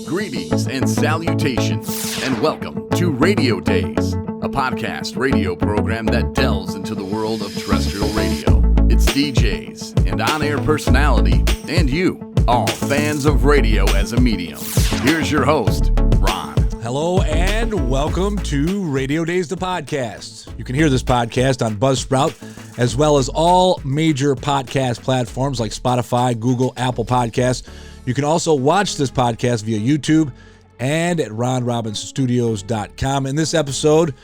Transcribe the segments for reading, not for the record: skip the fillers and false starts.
Greetings and salutations, and welcome to Radio Dayz, a podcast radio program that delves into the world of terrestrial radio. It's DJs and on-air personality, and you, all fans of radio as a medium. Here's your host, Ron. Hello and welcome to Radio Dayz The Podcast. You can hear this podcast on Buzzsprout, as well as all major podcast platforms like Spotify, Google, Apple Podcasts. You can also watch this podcast via YouTube and at ronrobinsstudios.com. In this episode,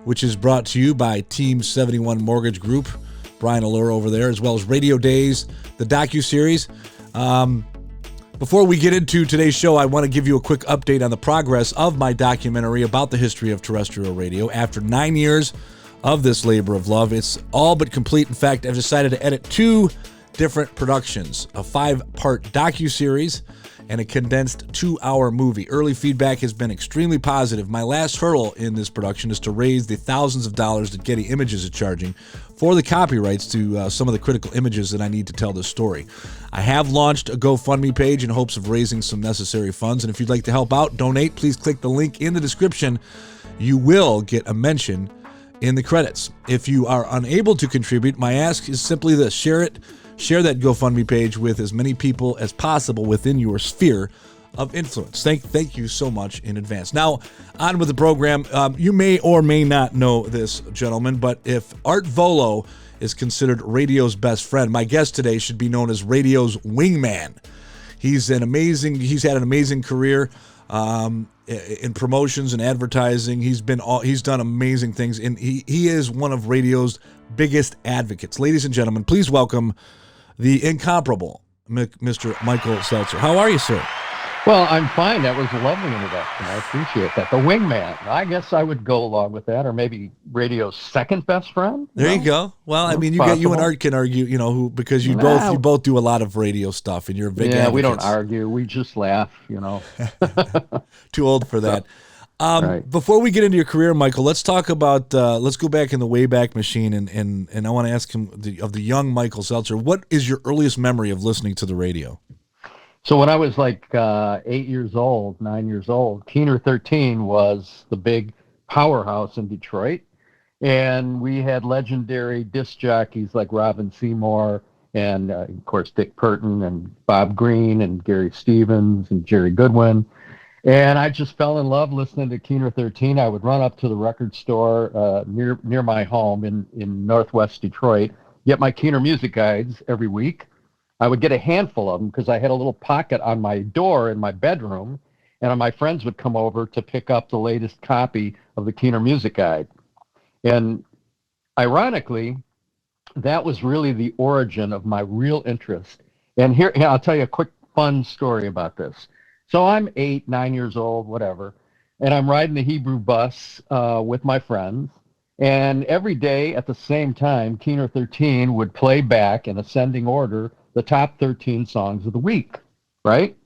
which is brought to you by Team 71 Mortgage Group, Brian Allure over there, as well as Radio Dayz, the docuseries. Before we get into today's show, I want to give you a quick update on the progress of my documentary about the history of terrestrial radio. After 9 years of this labor of love, it's all but complete. In fact, I've decided to edit two different productions, a 5-part docuseries and a condensed 2-hour movie. Early feedback has been extremely positive. My last hurdle in this production is to raise the thousands of dollars that Getty Images is charging for the copyrights to some of the critical images that I need to tell this story. I have launched a GoFundMe page in hopes of raising some necessary funds, and if you'd like to help out, donate, please click the link in the description. You will get a mention in the credits. If you are unable to contribute, my ask is simply this: share that GoFundMe page with as many people as possible within your sphere of influence. Thank you so much in advance. Now, on with the program. You may or may not know this, gentlemen, but if Art Volo is considered radio's best friend, my guest today should be known as radio's wingman. He's had an amazing career in promotions and advertising. He's done amazing things, and he is one of radio's biggest advocates. Ladies and gentlemen, please welcome the incomparable Mr. Michael Seltzer. How are you, sir? Well, I'm fine. That was a lovely introduction. I appreciate that. The wingman. I guess I would go along with that, or maybe radio's second best friend. There you go. Well, I mean, you and Art can argue, because you both do a lot of radio stuff, and you're big advocates. We don't argue. We just laugh. Too old for that. Right. Before we get into your career, Michael, let's talk about. Let's go back in the Wayback Machine, and I want to ask him of the young Michael Seltzer. What is your earliest memory of listening to the radio? So when I was like 9 years old, Keener 13 was the big powerhouse in Detroit. And we had legendary disc jockeys like Robin Seymour and, of course, Dick Burton and Bob Green and Gary Stevens and Jerry Goodwin. And I just fell in love listening to Keener 13. I would run up to the record store near my home in northwest Detroit, get my Keener music guides every week. I would get a handful of them because I had a little pocket on my door in my bedroom, and my friends would come over to pick up the latest copy of the Keener Music Guide. And ironically, that was really the origin of my real interest. And here I'll tell you a quick fun story about this. So I'm 8, 9 years old, whatever, and I'm riding the Hebrew bus with my friends. And every day at the same time, Keener 13 would play back in ascending order the top 13 songs of the week, right?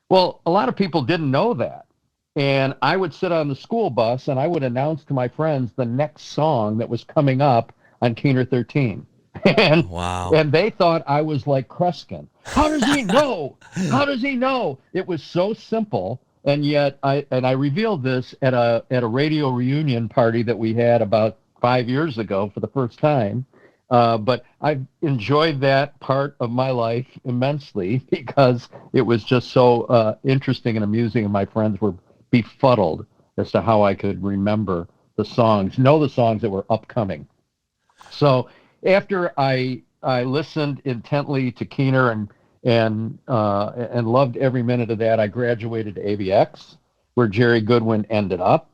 Well, a lot of people didn't know that. And I would sit on the school bus and I would announce to my friends the next song that was coming up on Keener 13. Wow. And they thought I was like Kreskin. How does he know? How does he know? It was so simple. And yet I revealed this at a radio reunion party that we had about 5 years ago for the first time. But I've enjoyed that part of my life immensely because it was just so interesting and amusing, and my friends were befuddled as to how I could know the songs that were upcoming. So after I listened intently to Keener and loved every minute of that, I graduated to AVX, where Jerry Goodwin ended up,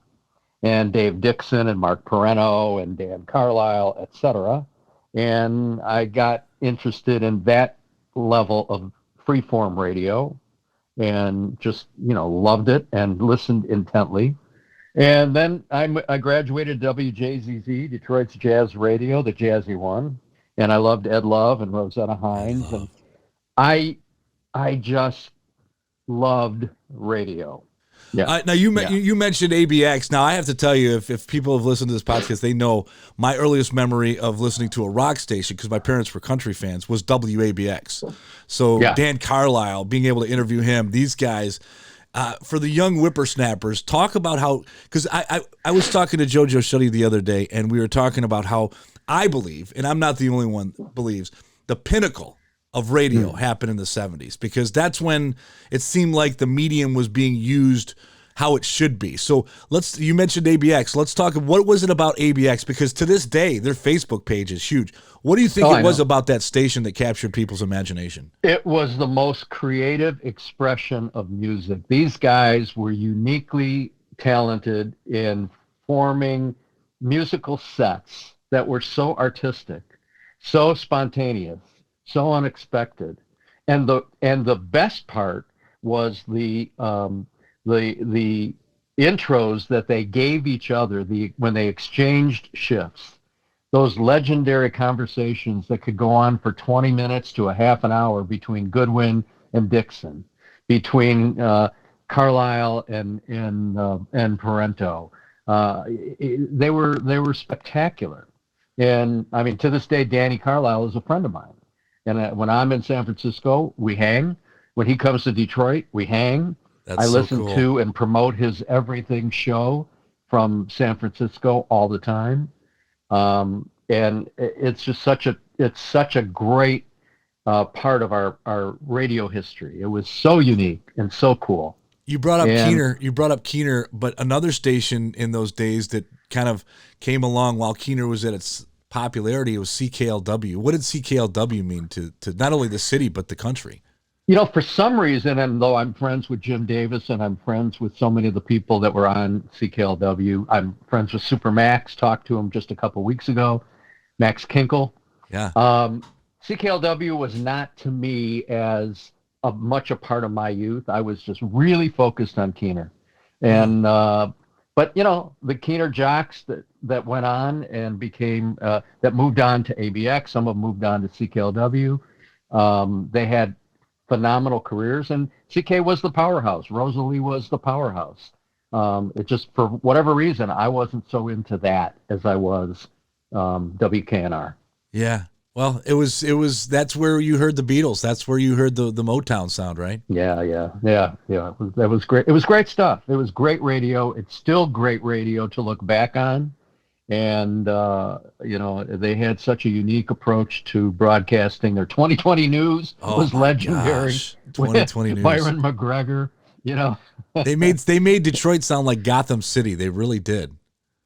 and Dave Dixon and Mark Perreno and Dan Carlisle, etc. And I got interested in that level of freeform radio and just, loved it and listened intently. And then I graduated WJZZ, Detroit's Jazz Radio, the Jazzy one. And I loved Ed Love and Rosetta Hines. And I just loved radio. Yeah. Now you mentioned ABX. Now I have to tell you, if people have listened to this podcast, they know my earliest memory of listening to a rock station, because my parents were country fans, was WABX. So Dan Carlisle, being able to interview him, these guys, for the young whippersnappers, talk about how, because I was talking to JoJo Shuddy the other day, and we were talking about how I believe, and I'm not the only one believes, the pinnacle of radio happened in the 70s, because that's when it seemed like the medium was being used how it should be. So you mentioned ABX. Let's talk, what was it about ABX? Because to this day, their Facebook page is huge. What do you think it was about that station that captured people's imagination? It was the most creative expression of music. These guys were uniquely talented in forming musical sets that were so artistic, so spontaneous, so unexpected, and the best part was the intros that they gave each other when they exchanged shifts. Those legendary conversations that could go on for 20 minutes to a half an hour between Goodwin and Dixon, between Carlisle and Parento. They were spectacular, and I mean, to this day, Danny Carlisle is a friend of mine. And when I'm in San Francisco, we hang. When he comes to Detroit, we hang. I listen to and promote his Everything show from San Francisco all the time. And it's just such a great part of our radio history. It was so unique and so cool. You brought up Keener, but another station in those days that kind of came along while Keener was at its popularity, it was CKLW. What did CKLW mean to not only the city but the country? You know, for some reason, and though I'm friends with Jim Davis and I'm friends with so many of the people that were on CKLW, I'm friends with Super Max, talked to him just a couple weeks ago, Max Kinkle. Yeah. CKLW was not to me as much a part of my youth. I was just really focused on Keener. And but, you know, the Keener jocks that went on and became, that moved on to ABX, some of them moved on to CKLW. They had phenomenal careers, and CK was the powerhouse. Rosalie was the powerhouse. It just, for whatever reason, I wasn't so into that as I was WKNR. Yeah. Well, it was that's where you heard the Beatles. That's where you heard the Motown sound, right? Yeah. That was great. It was great stuff. It was great radio. It's still great radio to look back on. And, you know, they had such a unique approach to broadcasting. Their 2020 news was legendary. Gosh. 2020 news. Byron McGregor, you know. They made Detroit sound like Gotham City. They really did.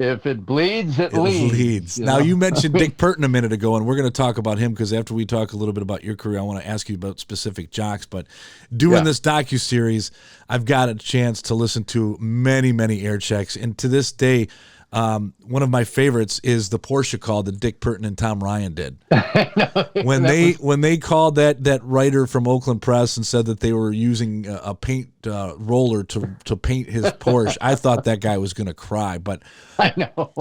If it bleeds, it leads. Now, you mentioned Dick Purton a minute ago, and we're going to talk about him because after we talk a little bit about your career, I want to ask you about specific jocks. But doing this docuseries, I've got a chance to listen to many, many air checks. And to this day, one of my favorites is the Porsche call that Dick Purton and Tom Ryan did. When they called that writer from Oakland Press and said that they were using a paint roller to paint his Porsche, I thought that guy was going to cry. But I know.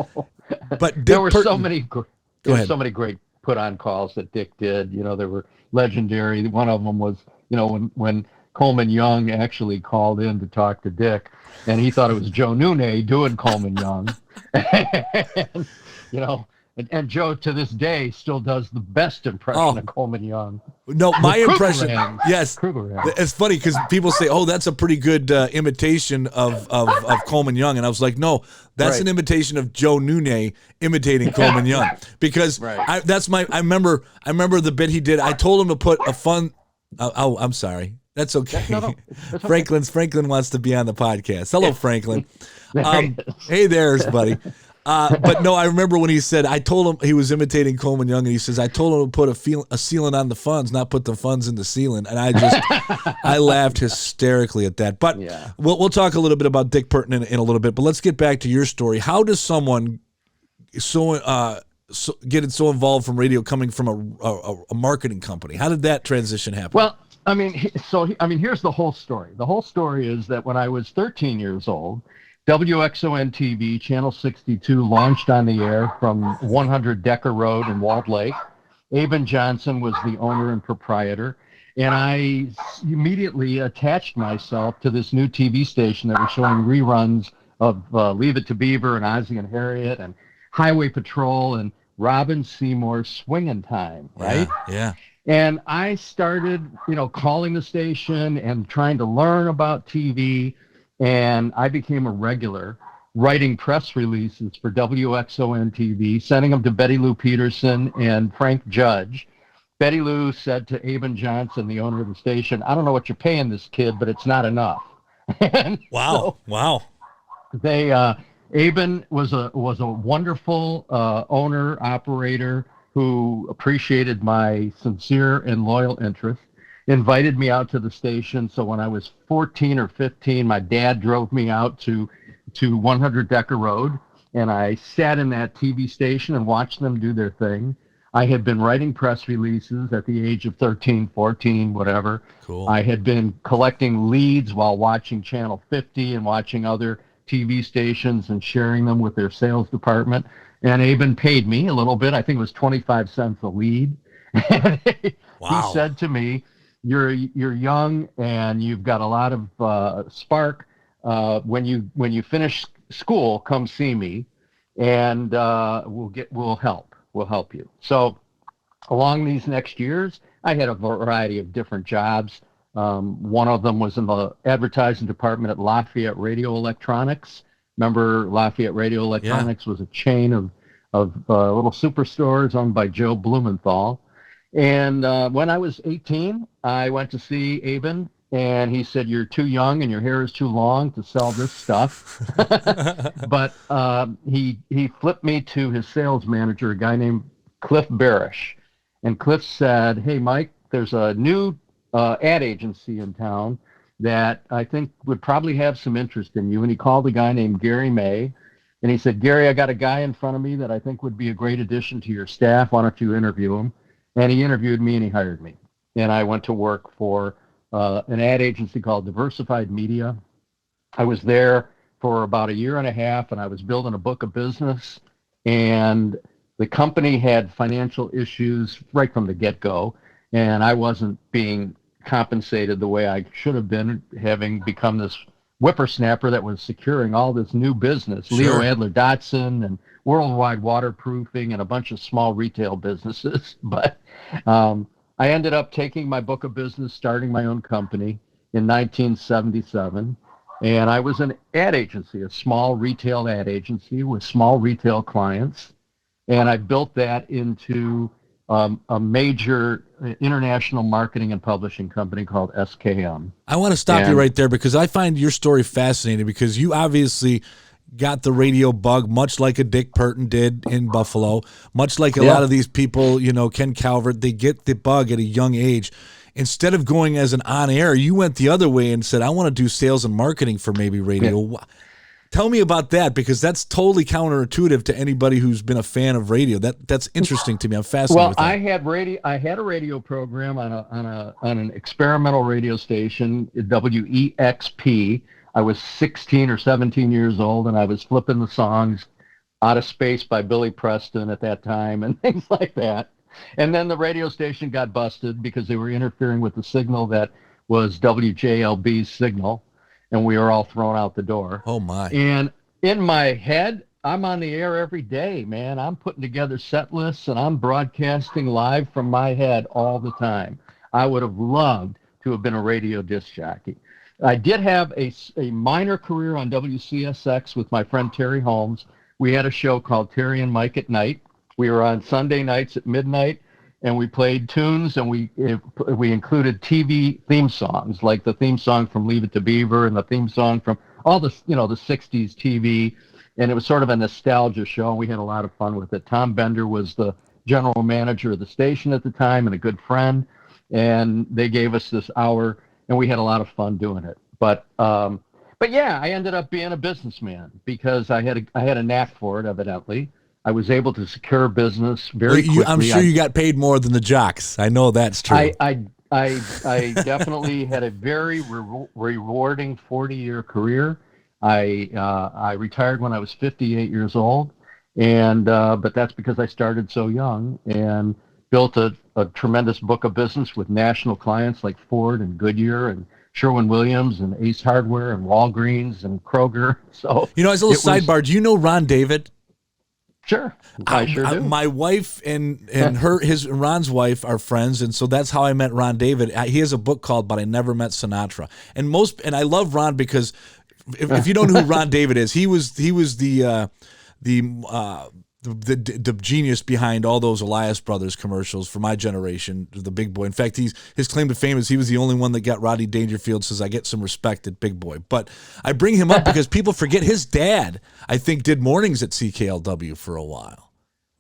But Dick there were Purton, so many great put on calls that Dick did. You know, they were legendary. One of them was, you know, when Coleman Young actually called in to talk to Dick, and he thought it was Joe Nune doing Coleman Young. And, you know, and Joe to this day still does the best impression of Coleman Young. No, my impression. Yes, Kruger. It's funny because people say, "Oh, that's a pretty good imitation of Coleman Young," and I was like, "No, that's an imitation of Joe Nune imitating Coleman Young." Because I remember the bit he did. I told him to put a fun. Oh, I'm sorry. That's okay. No, that's okay. Franklin wants to be on the podcast. Hello, Franklin. Hey there, buddy. But no, I remember when he said, I told him he was imitating Coleman Young, and he says, I told him to put a sealant on the funds, not put the funds in the ceiling. And I laughed hysterically at that. But we'll talk a little bit about Dick Purton in a little bit. But let's get back to your story. How does someone get so involved from radio coming from a marketing company? How did that transition happen? Well, I mean, here's the whole story. The whole story is that when I was 13 years old, WXON TV, Channel 62, launched on the air from 100 Decker Road in Walled Lake. Aben Johnson was the owner and proprietor. And I immediately attached myself to this new TV station that was showing reruns of Leave It to Beaver and Ozzie and Harriet and Highway Patrol and Robin Seymour's Swingin' Time, right? Yeah. And I started, calling the station and trying to learn about TV, and I became a regular, writing press releases for WXON TV, sending them to Betty Lou Peterson and Frank Judge. Betty Lou said to Aben Johnson, the owner of the station, I don't know what you're paying this kid, but it's not enough. Wow. They Aben was a wonderful owner, operator who appreciated my sincere and loyal interest, invited me out to the station. So when I was 14 or 15, my dad drove me out to 100 Decker Road, and I sat in that TV station and watched them do their thing. I had been writing press releases at the age of 13, 14, whatever. Cool. I had been collecting leads while watching Channel 50 and watching other TV stations and sharing them with their sales department. And Aben paid me a little bit. I think it was 25 cents a lead. Wow. He said to me, you're young and you've got a lot of spark. When you finish school, come see me, and we'll help you. So along these next years, I had a variety of different jobs. One of them was in the advertising department at Lafayette Radio Electronics. Remember, Lafayette Radio Electronics was a chain of little superstores owned by Joe Blumenthal. And when I was 18, I went to see Aben, and he said, you're too young and your hair is too long to sell this stuff. But he flipped me to his sales manager, a guy named Cliff Barish. And Cliff said, hey, Mike, there's a new ad agency in town that I think would probably have some interest in you. And he called a guy named Gary May. And he said, Gary, I got a guy in front of me that I think would be a great addition to your staff. Why don't you interview him? And he interviewed me and he hired me. And I went to work for an ad agency called Diversified Media. I was there for about a year and a half, and I was building a book of business. And the company had financial issues right from the get-go. And I wasn't being compensated the way I should have been, having become this whippersnapper that was securing all this new business, Sure. Leo Adler Dotson and Worldwide Waterproofing and a bunch of small retail businesses. But I ended up taking my book of business, starting my own company in 1977. And I was an ad agency, a small retail ad agency with small retail clients. And I built that into a major international marketing and publishing company called SKM. I want to stop you right there because I find your story fascinating because you obviously got the radio bug, much like a Dick Burton did in Buffalo, much like a lot of these people, Ken Calvert, they get the bug at a young age. Instead of going as an on-air, you went the other way and said, I want to do sales and marketing for maybe radio. Yeah. Tell me about that, because that's totally counterintuitive to anybody who's been a fan of radio. That's interesting to me. I'm fascinated with that. I had a radio program on an experimental radio station, WEXP. I was 16 or 17 years old, and I was flipping the songs Out of Space by Billy Preston at that time and things like that. And then the radio station got busted because they were interfering with the signal that was WJLB's signal, and we were all thrown out the door. Oh, my. And in my head, I'm on the air every day, man. I'm putting together set lists, and I'm broadcasting live from my head all the time. I would have loved to have been a radio disc jockey. I did have a minor career on WCSX with my friend Terry Holmes. We had a show called Terry and Mike at Night. We were on Sunday nights at midnight, and we played tunes, and we included TV theme songs, like the theme song from Leave It to Beaver and the theme song from all the, the 60s TV. And it was sort of a nostalgia show, and we had a lot of fun with it. Tom Bender was the general manager of the station at the time and a good friend, and they gave us this hour, and we had a lot of fun doing it. But yeah, I ended up being a businessman because I had a knack for it, evidently. I was able to secure business very quickly. I'm sure you got paid more than the jocks. I know that's true. I definitely had a very rewarding 40-year career. I retired when I was 58 years old, and but that's because I started so young and built a a tremendous book of business with national clients like Ford and Goodyear and Sherwin-Williams and Ace Hardware and Walgreens and Kroger. So, as a little sidebar, do you know Ron David? Sure, I sure do. My wife and Ron's wife are friends, and so that's how I met Ron David. He has a book called "But I Never Met Sinatra," and I love Ron because if you don't know who Ron David is, he was the genius behind all those Elias Brothers commercials for my generation, the big boy. In fact, his claim to fame is he was the only one that got Rodney Dangerfield says, "I get some respect at Big Boy." But I bring him up because people forget his dad, I think, did mornings at CKLW for a while.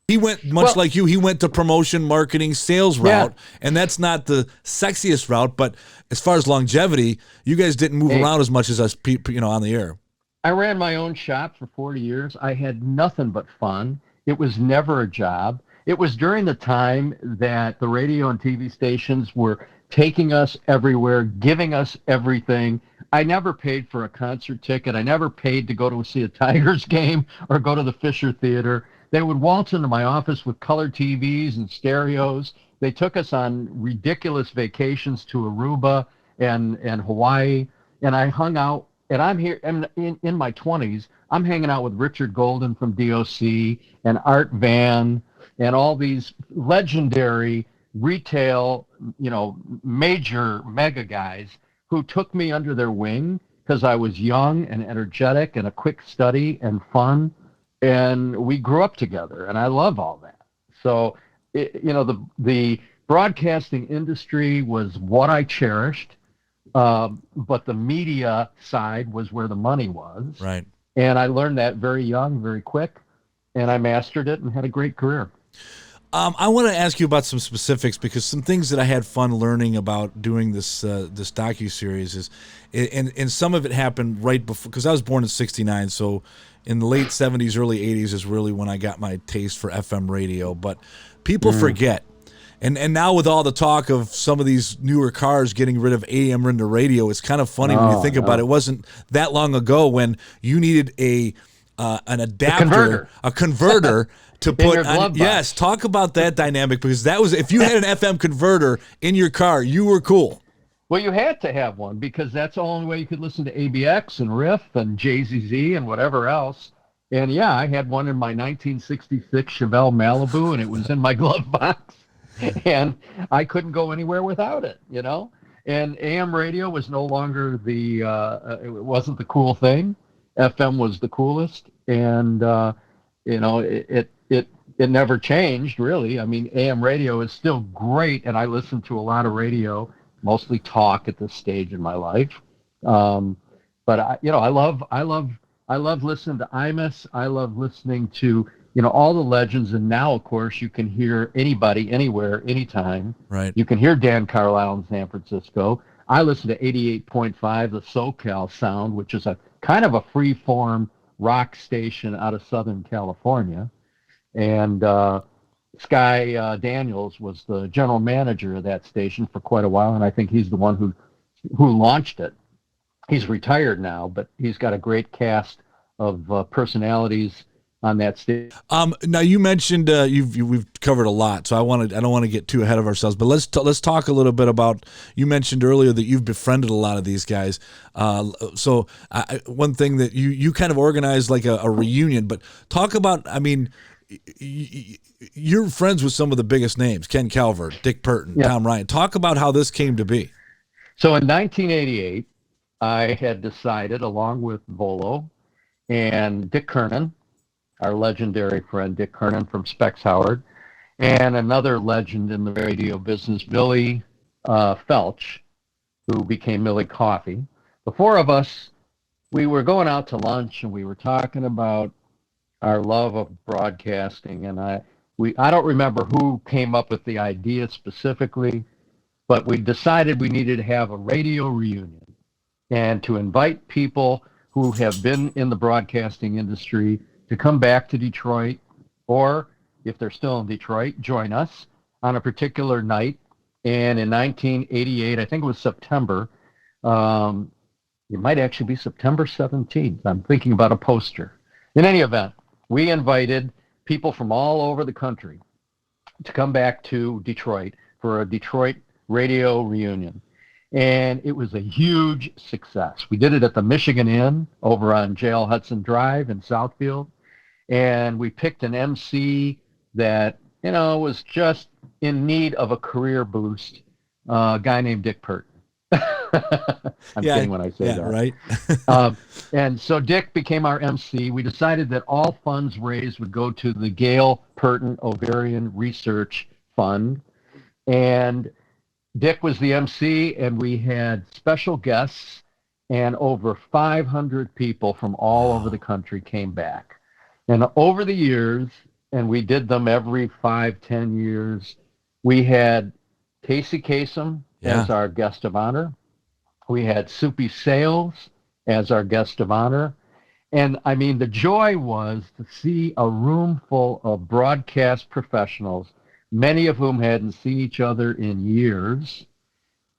He went, like you, he went the promotion, marketing, sales route, and that's not the sexiest route, but as far as longevity, you guys didn't move around as much as us, on the air. I ran my own shop for 40 years. I had nothing but fun. It was never a job. It was during the time that the radio and TV stations were taking us everywhere, giving us everything. I never paid for a concert ticket. I never paid to go to see a Tigers game or go to the Fisher Theater. They would waltz into my office with color TVs and stereos. They took us on ridiculous vacations to Aruba and Hawaii, and I hung out. And I'm here in my 20s. I'm hanging out with Richard Golden from DOC and Art Van and all these legendary retail, major mega guys who took me under their wing because I was young and energetic and a quick study and fun. And we grew up together, and I love all that. So, the broadcasting industry was what I cherished. But the media side was where the money was. Right. And I learned that very young, very quick, and I mastered it and had a great career. I want to ask you about some specifics because some things that I had fun learning about doing this docuseries is, and some of it happened right before, because I was born in '69, so in the late '70s, early '80s is really when I got my taste for FM radio. But people forget. And now with all the talk of some of these newer cars getting rid of AM radio, it's kind of funny when you think about it. It wasn't that long ago when you needed an adapter, a converter to put on. Yes, talk about that dynamic, because that was, if you had an FM converter in your car, you were cool. Well, you had to have one because that's the only way you could listen to ABX and Riff and JZZ and whatever else. And yeah, I had one in my 1966 Chevelle Malibu, and it was in my glove box. And I couldn't go anywhere without it, And AM radio was no longer it wasn't the cool thing. FM was the coolest, and it never changed really. I mean, AM radio is still great, and I listen to a lot of radio, mostly talk at this stage in my life. But I love listening to Imus. I love listening to all the legends, and now, of course, you can hear anybody, anywhere, anytime. Right. You can hear Dan Carlisle in San Francisco. I listen to 88.5, the SoCal Sound, which is a kind of a free-form rock station out of Southern California. And Sky Daniels was the general manager of that station for quite a while, and I think he's the one who launched it. He's retired now, but he's got a great cast of personalities on that stage. Now you mentioned we've covered a lot, so I don't want to get too ahead of ourselves. But let's talk a little bit about. You mentioned earlier that you've befriended a lot of these guys. So one thing that you kind of organized like a reunion, but talk about. I mean, you're friends with some of the biggest names: Ken Calvert, Dick Burton, Tom Ryan. Talk about how this came to be. So in 1988, I had decided, along with Volo and Dick Kernan, our legendary friend Dick Kernan from Specs Howard, and another legend in the radio business, Billy Felch, who became Millie Coffee. The four of us, we were going out to lunch, and we were talking about our love of broadcasting. And I don't remember who came up with the idea specifically, but we decided we needed to have a radio reunion and to invite people who have been in the broadcasting industry to come back to Detroit, or if they're still in Detroit, join us on a particular night. And in 1988, I think it was September, it might actually be September 17th. I'm thinking about a poster. In any event, we invited people from all over the country to come back to Detroit for a Detroit radio reunion. And it was a huge success. We did it at the Michigan Inn over on J.L. Hudson Drive in Southfield. And we picked an MC that, was just in need of a career boost, a guy named Dick Purton. I'm kidding when I say that. Right. And so Dick became our MC. We decided that all funds raised would go to the Gail Purton Ovarian Research Fund. And Dick was the MC, and we had special guests, and over 500 people from all over the country came back. And over the years, and we did them every 5-10 years, we had Casey Kasem as our guest of honor. We had Soupy Sales as our guest of honor. And I mean, the joy was to see a room full of broadcast professionals, many of whom hadn't seen each other in years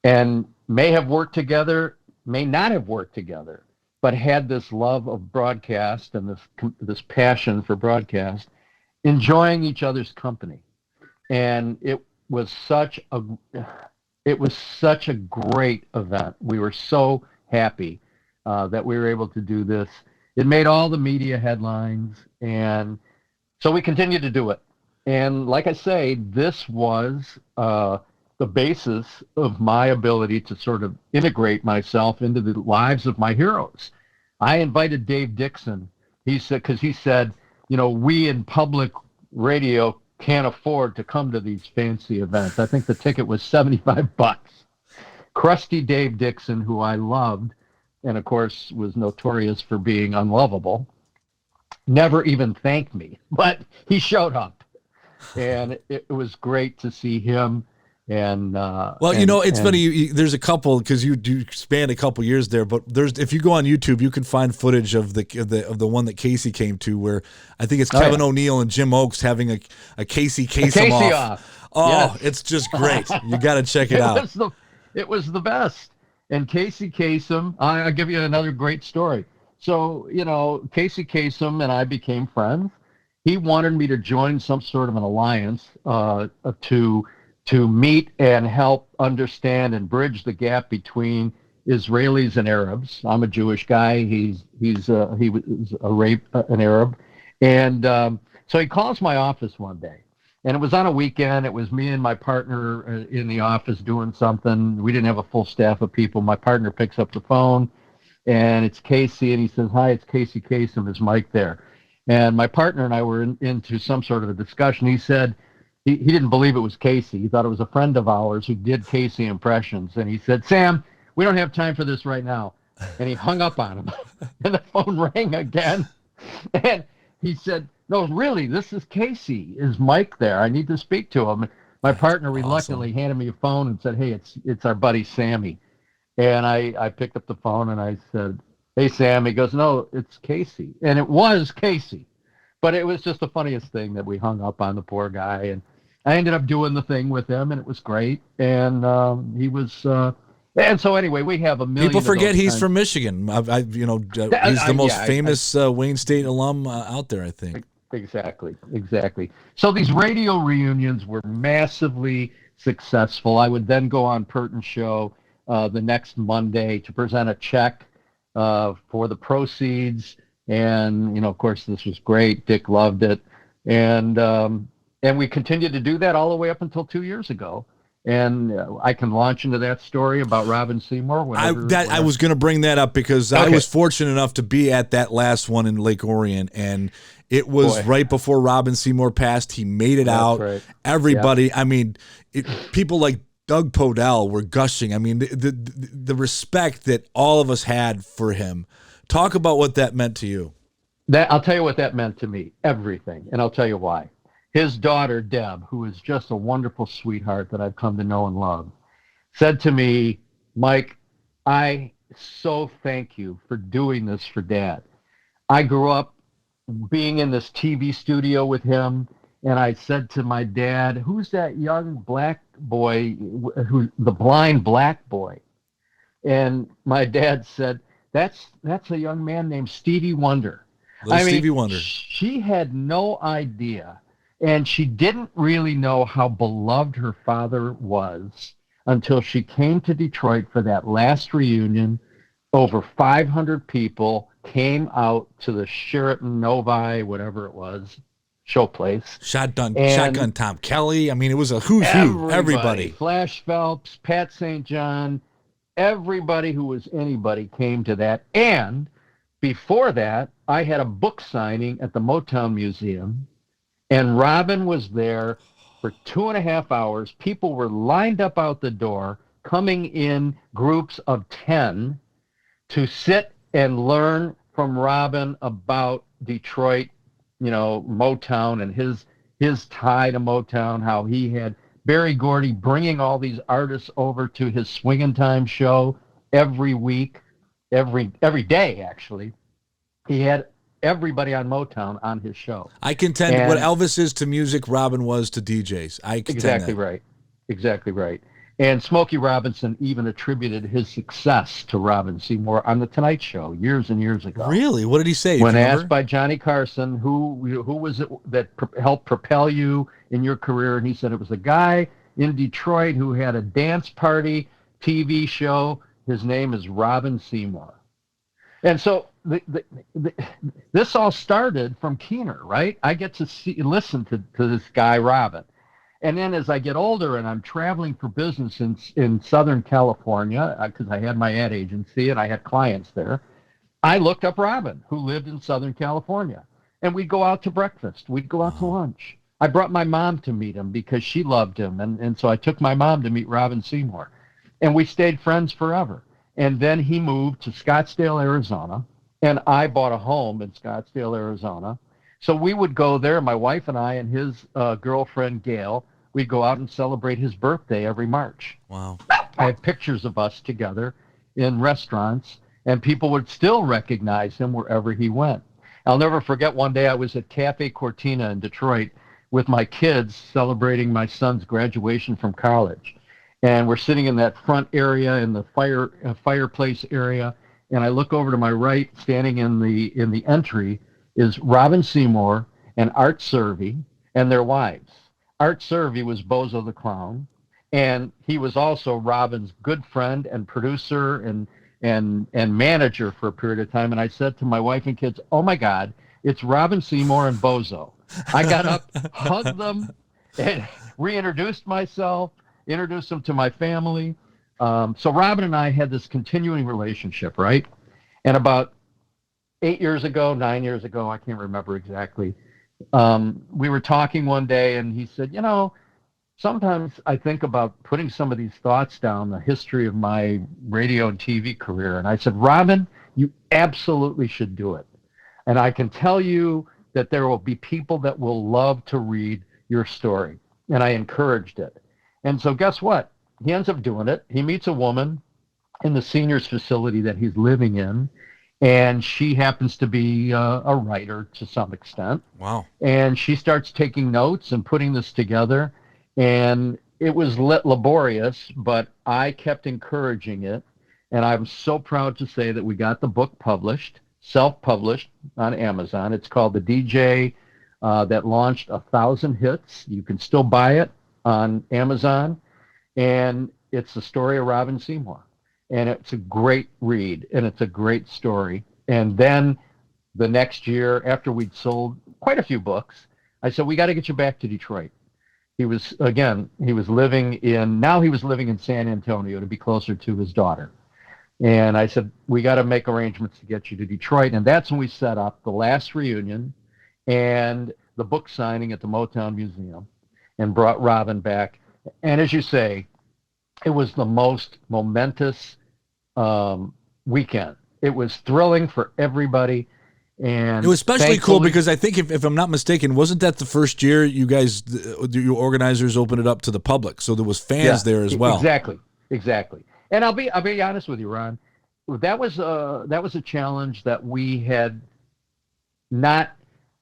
and may have worked together, may not have worked together, but had this love of broadcast and this passion for broadcast, enjoying each other's company. And it was such a great event. We were so happy that we were able to do this. It made all the media headlines, and so we continued to do it. And like I say, this was the basis of my ability to sort of integrate myself into the lives of my heroes. I invited Dave Dixon. He said, we in public radio can't afford to come to these fancy events. I think the ticket was $75. Crusty Dave Dixon, who I loved, and of course was notorious for being unlovable, never even thanked me, but he showed up. And it was great to see him. And it's funny. There's a couple, because you do span a couple years there, but if you go on YouTube, you can find footage of the one that Casey came to, where I think it's Kevin O'Neill and Jim Oakes having a Casey Kasem off. Oh, yes. It's just great. You got to check it out. It was the best. And Casey Kasem, I'll give you another great story. So, Casey Kasem and I became friends. He wanted me to join some sort of an alliance to meet and help understand and bridge the gap between Israelis and Arabs. I'm a Jewish guy. He was an Arab. And so he calls my office one day. And it was on a weekend. It was me and my partner in the office doing something. We didn't have a full staff of people. My partner picks up the phone, and it's Casey, and he says, "Hi, it's Casey Kasem. Is Mike there?" And my partner and I were into some sort of a discussion. He said, he didn't believe it was Casey. He thought it was a friend of ours who did Casey impressions. And he said, "Sam, we don't have time for this right now." And he hung up on him. And the phone rang again. And he said, "No, really, this is Casey. Is Mike there? I need to speak to him." My partner reluctantly handed me a phone and said, "Hey, it's our buddy Sammy." And I picked up the phone and I said, "Hey, Sam." He goes, "No, it's Casey." And it was Casey. But it was just the funniest thing that we hung up on the poor guy. And I ended up doing the thing with him, and it was great. And he was... and so anyway, we have a million. People forget he's from Michigan. He's the most famous Wayne State alum out there, I think. Exactly. So these radio reunions were massively successful. I would then go on Purton's show the next Monday to present a check for the proceeds. And, of course, this was great. Dick loved it. And we continued to do that all the way up until 2 years ago. And I can launch into that story about Robin Seymour. I was going to bring that up because I was fortunate enough to be at that last one in Lake Orion, and it was right before Robin Seymour passed. He made it out. Right. Everybody, I mean, people like Doug Podell were gushing. I mean, the respect that all of us had for him. Talk about what that meant to you. I'll tell you what that meant to me. Everything, and I'll tell you why. His daughter, Deb, who is just a wonderful sweetheart that I've come to know and love, said to me, "Mike, I so thank you for doing this for Dad. I grew up being in this TV studio with him, and I said to my dad, 'Who's that young black boy, the blind black boy?' And my dad said, that's a young man named Stevie Wonder." Stevie Wonder. She had no idea And she didn't really know how beloved her father was until she came to Detroit for that last reunion. Over 500 people came out to the Sheraton Novi, whatever it was, showplace. Shotgun Tom Kelly. I mean, it was a who's who. Everybody. Flash Phelps, Pat St. John, everybody who was anybody came to that. And before that, I had a book signing at the Motown Museum, and Robin was there for 2.5 hours. People were lined up out the door, coming in groups of 10 to sit and learn from Robin about Detroit, Motown and his tie to Motown, how he had Berry Gordy bringing all these artists over to his Swingin' Time show every week, every day, actually. He had everybody on Motown on his show. I contend what Elvis is to music, Robin was to DJs. I contend exactly that. Right. Exactly right. And Smokey Robinson even attributed his success to Robin Seymour on The Tonight Show years and years ago. Really? What did he say? When asked by Johnny Carson, who was it that helped propel you in your career, and he said it was a guy in Detroit who had a dance party TV show. His name is Robin Seymour. And so this all started from Keener, right? I get to listen to this guy, Robin. And then as I get older and I'm traveling for business in Southern California, because I had my ad agency and I had clients there, I looked up Robin, who lived in Southern California. And we'd go out to breakfast. We'd go out to lunch. I brought my mom to meet him because she loved him. And so I took my mom to meet Robin Seymour. And we stayed friends forever. And then he moved to Scottsdale, Arizona. And I bought a home in Scottsdale, Arizona. So we would go there, my wife and I and his girlfriend, Gail. We'd go out and celebrate his birthday every March. Wow. I have pictures of us together in restaurants, and people would still recognize him wherever he went. I'll never forget one day I was at Cafe Cortina in Detroit with my kids celebrating my son's graduation from college. And we're sitting in that front area in the fireplace area, and I look over to my right, standing in the entry, is Robin Seymour and Art Servey and their wives. Art Servey was Bozo the Clown, and he was also Robin's good friend and producer and manager for a period of time. And I said to my wife and kids, "Oh my God, it's Robin Seymour and Bozo." I got up, hugged them, and reintroduced myself, introduced them to my family. So Robin and I had this continuing relationship, right? And about 9 years ago, I can't remember exactly, we were talking one day, and he said, sometimes I think about putting some of these thoughts down, the history of my radio and TV career. And I said, Robin, you absolutely should do it. And I can tell you that there will be people that will love to read your story. And I encouraged it. And so guess what? He ends up doing it. He meets a woman in the seniors facility that he's living in, and she happens to be a writer to some extent. Wow. And she starts taking notes and putting this together, and it was laborious, but I kept encouraging it, and I'm so proud to say that we got the book published, self-published on Amazon. It's called The DJ That Launched 1,000 Hits. You can still buy it on Amazon, and it's the story of Robin Seymour. And it's a great read, and it's a great story. And then the next year, after we'd sold quite a few books, I said, we got to get you back to Detroit. He was living in San Antonio to be closer to his daughter. And I said, we got to make arrangements to get you to Detroit. And that's when we set up the last reunion and the book signing at the Motown Museum and brought Robin back. And as you say, it was the most momentous weekend. It was thrilling for everybody. And it was especially cool because I think, if I'm not mistaken, wasn't that the first year you guys, your organizers, opened it up to the public? So there was fans there as well. Exactly. And I'll be honest with you, Ron. That was a challenge that we had not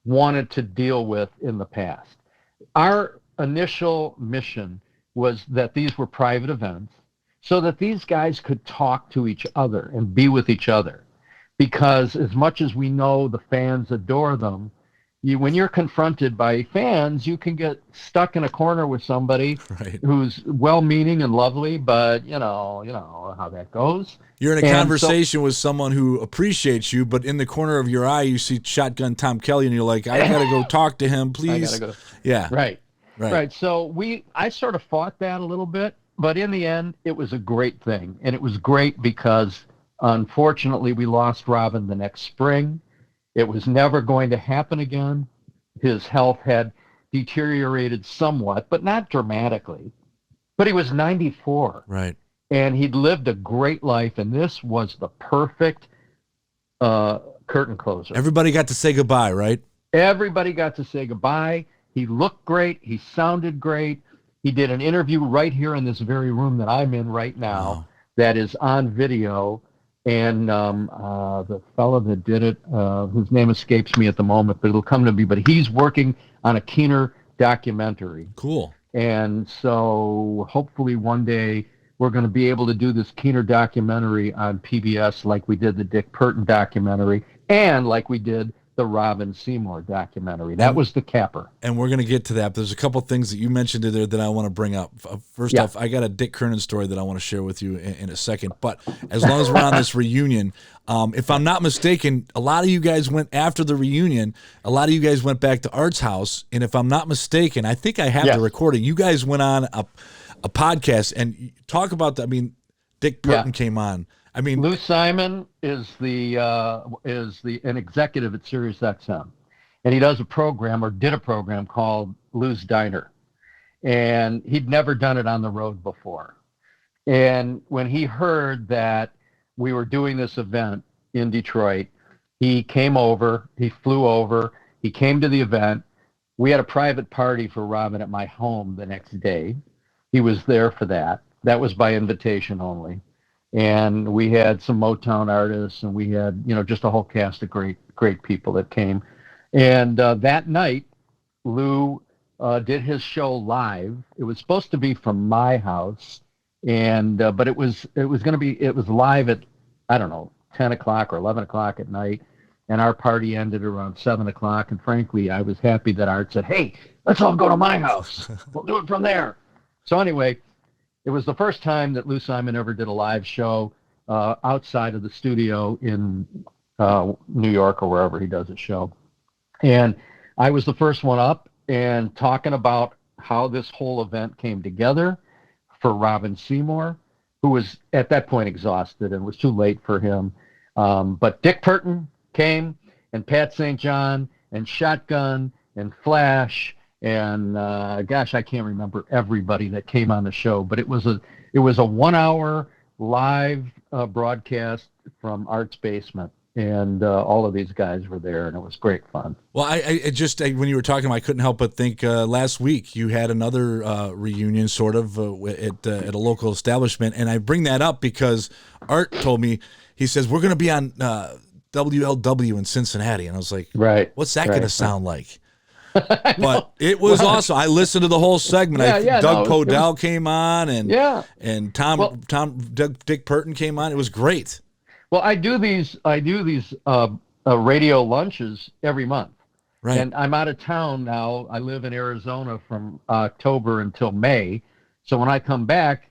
wanted to deal with in the past. Our initial mission was that these were private events so that these guys could talk to each other and be with each other. Because as much as we know the fans adore them, when you're confronted by fans, you can get stuck in a corner with somebody Right. who's well-meaning and lovely, but you know how that goes. You're in a conversation with someone who appreciates you, but in the corner of your eye, you see Shotgun Tom Kelly, and you're like, I got to go talk to him, please. I gotta go. Yeah. Right. So I sort of fought that a little bit, but in the end, it was a great thing. And it was great because, unfortunately, we lost Robin the next spring. It was never going to happen again. His health had deteriorated somewhat, but not dramatically. But he was 94. Right. And he'd lived a great life, and this was the perfect curtain closer. Everybody got to say goodbye, right? Everybody got to say goodbye. He looked great. He sounded great. He did an interview right here in this very room that I'm in right now that is on video. And the fellow that did it, whose name escapes me at the moment, but it'll come to me, but he's working on a Keener documentary. Cool. And so hopefully one day we're going to be able to do this Keener documentary on PBS like we did the Dick Purton documentary and like we did the Robin Seymour documentary. That was the capper. And we're going to get to that. There's a couple things that you mentioned in there that I want to bring up. First off, I got a Dick Kernan story that I want to share with you in a second. But as long as we're on this reunion, if I'm not mistaken, a lot of you guys went after the reunion. A lot of you guys went back to Art's house. And if I'm not mistaken, I think I have the recording. You guys went on a podcast and talk about that. I mean, Dick Purton came on. I mean, Lou Simon is an executive at Sirius XM, and he does a program or did a program called Lou's Diner, and he'd never done it on the road before. And when he heard that we were doing this event in Detroit, he came over. He flew over. He came to the event. We had a private party for Robin at my home the next day. He was there for that. That was by invitation only. And we had some Motown artists, and we had, just a whole cast of great people that came. And that night, Lou did his show live. It was supposed to be from my house, and but it was live at, I don't know, 10 o'clock or 11 o'clock at night, and our party ended around 7 o'clock. And frankly, I was happy that Art said, "Hey, let's all go to my house. We'll do it from there." So anyway, it was the first time that Lou Simon ever did a live show outside of the studio in New York or wherever he does a show. And I was the first one up and talking about how this whole event came together for Robin Seymour, who was at that point exhausted and was too late for him. But Dick Purton came, and Pat St. John, and Shotgun, and Flash, and gosh, I can't remember everybody that came on the show, but it was a 1 hour live broadcast from Art's basement, and all of these guys were there, and it was great fun. Well, I just when you were talking, I couldn't help but think last week you had another reunion sort of at a local establishment, and I bring that up because Art told me, he says, we're going to be on WLW in Cincinnati, and I was like, right, what's that going to sound like? But it was awesome. I listened to the whole segment. Doug Podell came on, and Dick Purton came on. It was great. Well, I do these radio lunches every month, right? And I'm out of town now. I live in Arizona from October until May. So when I come back,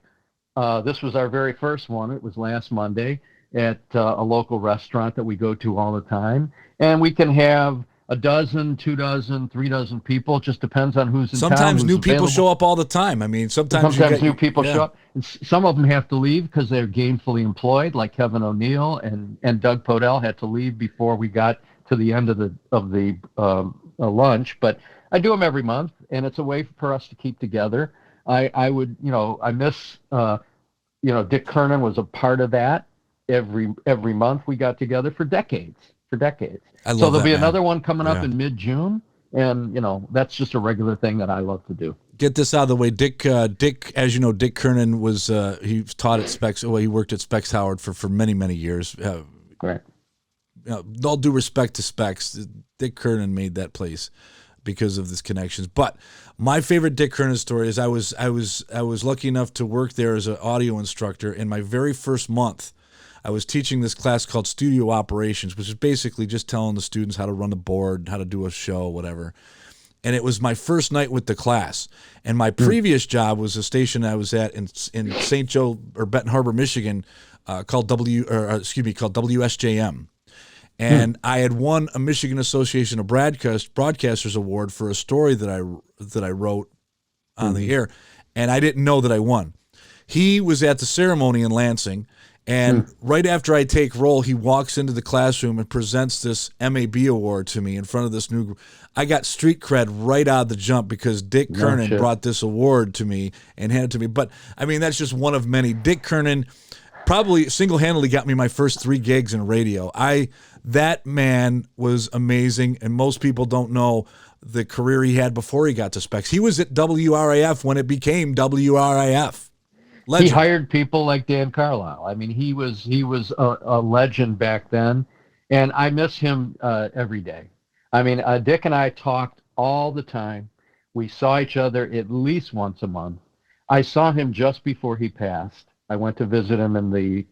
this was our very first one. It was last Monday at a local restaurant that we go to all the time, and we can have a dozen, 2 dozen, 3 dozen people. It just depends on who's in town. Sometimes new people show up all the time. I mean, sometimes new people show up. And some of them have to leave because they're gainfully employed, like Kevin O'Neill and Doug Podell had to leave before we got to the end of the lunch. But I do them every month, and it's a way for us to keep together. I miss Dick Kernan was a part of that. Every month we got together for decades. So there'll be another one coming up in mid-June, and that's just a regular thing that I love to do. Get this out of the way. Dick, as you know, Dick Kernan was he taught at Specs. Well, he worked at Specs Howard for many years. Right. All due respect to Specs, Dick Kernan made that place because of his connections. But my favorite Dick Kernan story is I was lucky enough to work there as an audio instructor in my very first month. I was teaching this class called Studio Operations, which is basically just telling the students how to run the board, how to do a show, whatever. And it was my first night with the class. And my previous job was a station I was at in St. Joe or Benton Harbor, Michigan, called WSJM. And I had won a Michigan Association of Broadcasters Award for a story that I wrote on the air, and I didn't know that I won. He was at the ceremony in Lansing, and right after I take roll, he walks into the classroom and presents this MAB award to me in front of this new group. I got street cred right out of the jump because Dick Kernan brought this award to me and handed it to me. But, I mean, that's just one of many. Dick Kernan probably single-handedly got me my first 3 gigs in radio. That man was amazing, and most people don't know the career he had before he got to Specs. He was at WRIF when it became WRIF. Legend. He hired people like Dan Carlisle. I mean, he was a legend back then, and I miss him every day. I mean, Dick and I talked all the time. We saw each other at least once a month. I saw him just before he passed. I went to visit him in the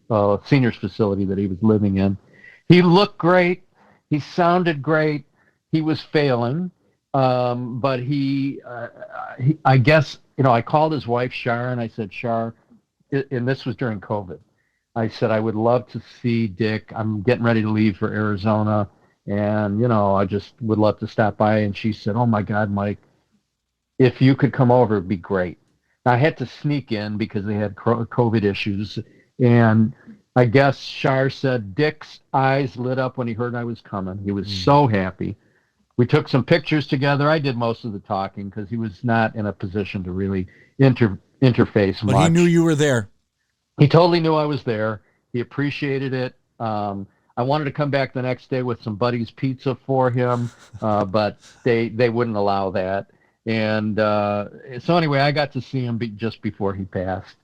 seniors facility that he was living in. He looked great. He sounded great. He was failing, but I guess, I called his wife, Shar, and I said, Shar, and this was during COVID. I said, I would love to see Dick. I'm getting ready to leave for Arizona, and, I just would love to stop by. And she said, oh, my God, Mike, if you could come over, it'd be great. I had to sneak in because they had COVID issues, and I guess Shar said Dick's eyes lit up when he heard I was coming. He was so happy. We took some pictures together. I did most of the talking because he was not in a position to really interface much. But he knew you were there. He totally knew I was there. He appreciated it. I wanted to come back the next day with some Buddy's Pizza for him, but they wouldn't allow that. And so anyway, I got to see him just before he passed.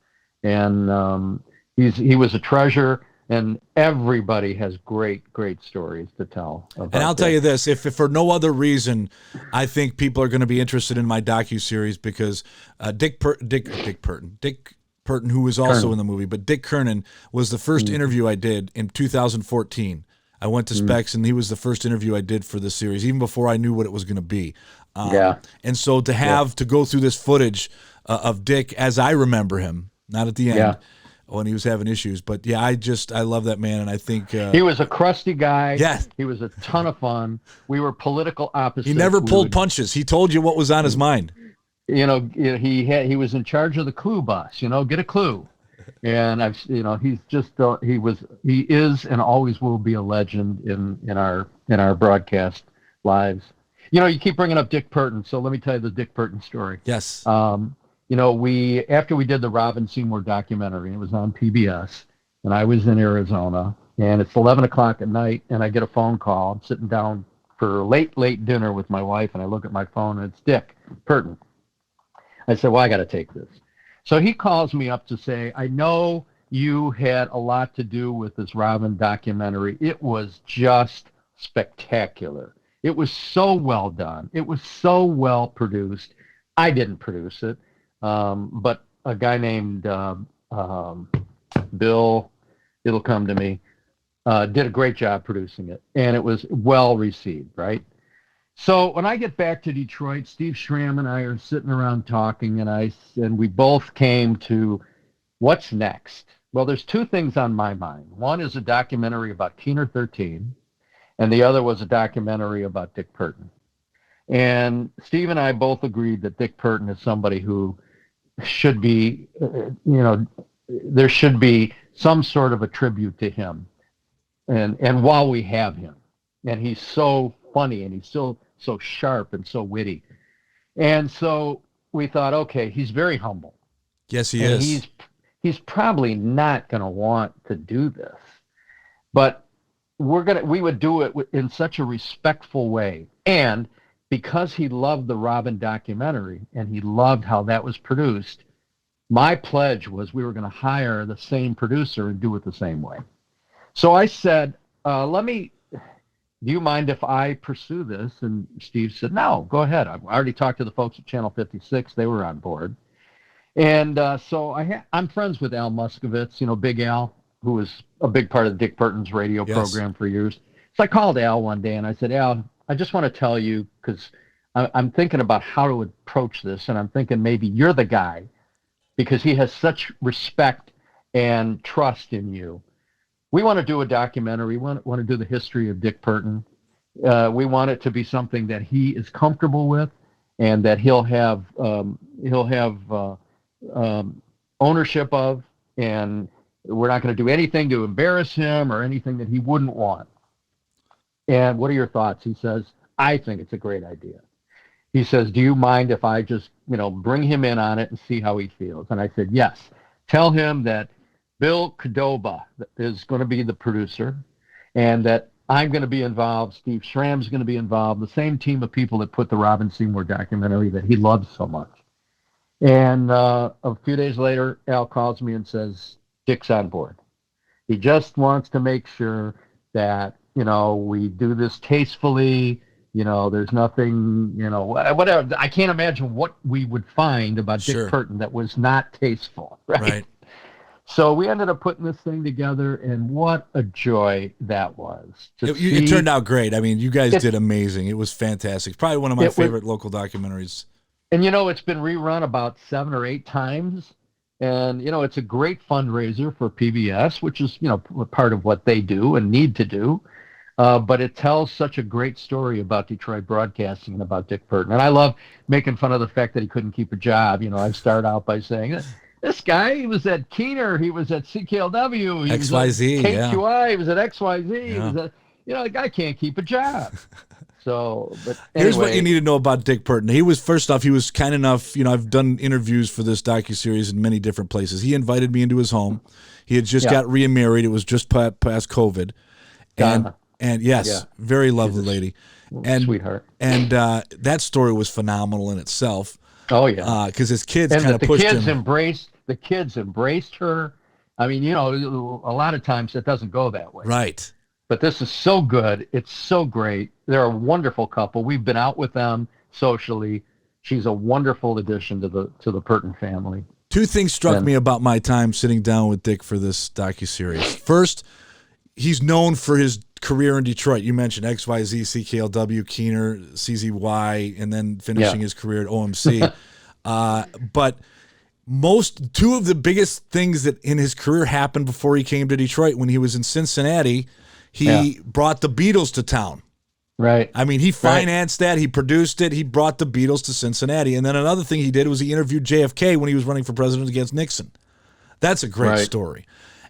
And he was a treasure, and everybody has great stories to tell. And I'll tell you this, if for no other reason, I think people are going to be interested in my docuseries because Dick Purton, who was also in the movie, but Dick Kernan was the first interview I did in 2014. I went to Specs, and he was the first interview I did for the series, even before I knew what it was going to be. And so to go through this footage of Dick as I remember him, not at the end when he was having issues, but I love that man, and I think he was a crusty guy. Yeah, he was a ton of fun. We were political opposites. He never pulled punches. He told you what was on his mind. He was in charge of the clue bus. Get a clue. And he is and always will be a legend in our broadcast lives. You keep bringing up Dick Purton, so let me tell you the Dick Purton story. Yes. After we did the Robin Seymour documentary, it was on PBS, and I was in Arizona, and it's 11 o'clock at night, and I get a phone call. I'm sitting down for late dinner with my wife, and I look at my phone, and it's Dick Purton. I said, well, I got to take this. So he calls me up to say, I know you had a lot to do with this Robin documentary. It was just spectacular. It was so well done. It was so well produced. I didn't produce it, but a guy named Bill, it'll come to me, did a great job producing it, and it was well received, right? So when I get back to Detroit, Steve Schramm and I are sitting around talking, and we both came to what's next. Well, there's 2 things on my mind. One is a documentary about Keener 13, and the other was a documentary about Dick Purton. And Steve and I both agreed that Dick Purton is somebody who should be, there should be some sort of a tribute to him. And while we have him, and he's so funny, and he's so sharp and so witty. And so we thought, okay, he's very humble. Yes, he is. He's probably not going to want to do this, but we would do it in such a respectful way. And because he loved the Robin documentary and he loved how that was produced, my pledge was we were going to hire the same producer and do it the same way. So I said, do you mind if I pursue this? And Steve said, no, go ahead. I already talked to the folks at Channel 56. They were on board. And so I'm friends with Al Muskovitz, Big Al. who was a big part of Dick Burton's radio Yes. program for years. So I called Al one day and I said, Al, I just want to tell you, because I'm thinking about how to approach this, and I'm thinking maybe you're the guy, because he has such respect and trust in you. We want to do a documentary. We want to do the history of Dick Burton. We want it to be something that he is comfortable with, and that he'll have ownership of, and we're not going to do anything to embarrass him or anything that he wouldn't want. And what are your thoughts? He says, I think it's a great idea. He says, do you mind if I just, bring him in on it and see how he feels? And I said, yes. Tell him that Bill Cadoba is going to be the producer, and that I'm going to be involved. Steve Schramm's going to be involved, the same team of people that put the Robin Seymour documentary that he loves so much. And a few days later, Al calls me and says, Dick's on board. He just wants to make sure that, we do this tastefully. There's nothing, whatever. I can't imagine what we would find about Sure. Dick Burton that was not tasteful, right? So we ended up putting this thing together, and what a joy that was. It turned out great. I mean, you guys did amazing. It was fantastic. Probably one of my favorite local documentaries. And, it's been rerun about 7 or 8 times. And, it's a great fundraiser for PBS, which is, part of what they do and need to do. But it tells such a great story about Detroit broadcasting and about Dick Burton. And I love making fun of the fact that he couldn't keep a job. I start out by saying, this guy, he was at Keener, he was at CKLW, he XYZ, was at KQI, yeah. he was at XYZ, he was at, the guy can't keep a job. So, but anyway. Here's what you need to know about Dick Burton. He was kind enough, I've done interviews for this docuseries in many different places. He invited me into his home. He had just got remarried. It was just past COVID. And yes, very lovely lady. And sweetheart. And that story was phenomenal in itself. Oh yeah. Because his kids kind of pushed him. The kids embraced her. I mean, a lot of times it doesn't go that way. Right. But this is so good. It's so great. They're a wonderful couple. We've been out with them socially. She's a wonderful addition to the Burton family. 2 things struck me about my time sitting down with Dick for this docuseries. First, he's known for his career in Detroit. You mentioned XYZ, CKLW, Keener, CZY, and then finishing his career at OMC. But 2 of the biggest things that in his career happened before he came to Detroit. When he was in Cincinnati, he brought the Beatles to town. Right. I mean, he financed that. He produced it. He brought the Beatles to Cincinnati. And then another thing he did was he interviewed JFK when he was running for president against Nixon. That's a great story.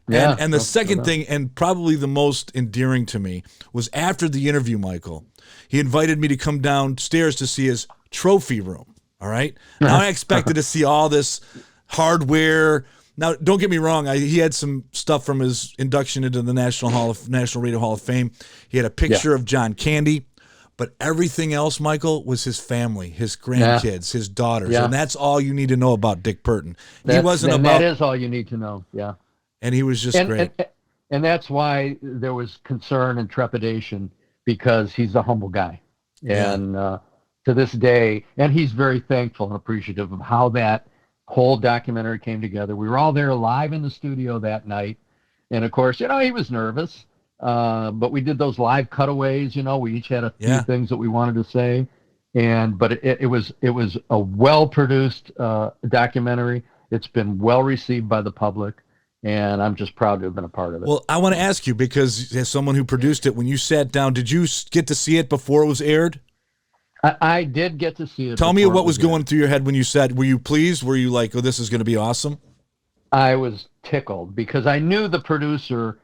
And the second thing, and probably the most endearing to me, was after the interview, Michael, he invited me to come downstairs to see his trophy room. All right. Now I expected to see all this hardware. Now, don't get me wrong. He had some stuff from his induction into the National Radio Hall of Fame. He had a picture of John Candy, but everything else, Michael, was his family, his grandkids, his daughters, and that's all you need to know about Dick Burton. That is all you need to know. Yeah. And he was just great. And that's why there was concern and trepidation, because he's a humble guy. Yeah. And to this day, and he's very thankful and appreciative of how that whole documentary came together. We were all there live in the studio that night. And of course, he was nervous, but we did those live cutaways. We each had a few things that we wanted to say. But it was a well-produced documentary. It's been well received by the public. And I'm just proud to have been a part of it. Well, I want to ask you, because as someone who produced it, when you sat down, did you get to see it before it was aired? I did get to see it. Tell me what was going through your head when you said, were you pleased? Were you like, oh, this is going to be awesome? I was tickled, because I knew the producer,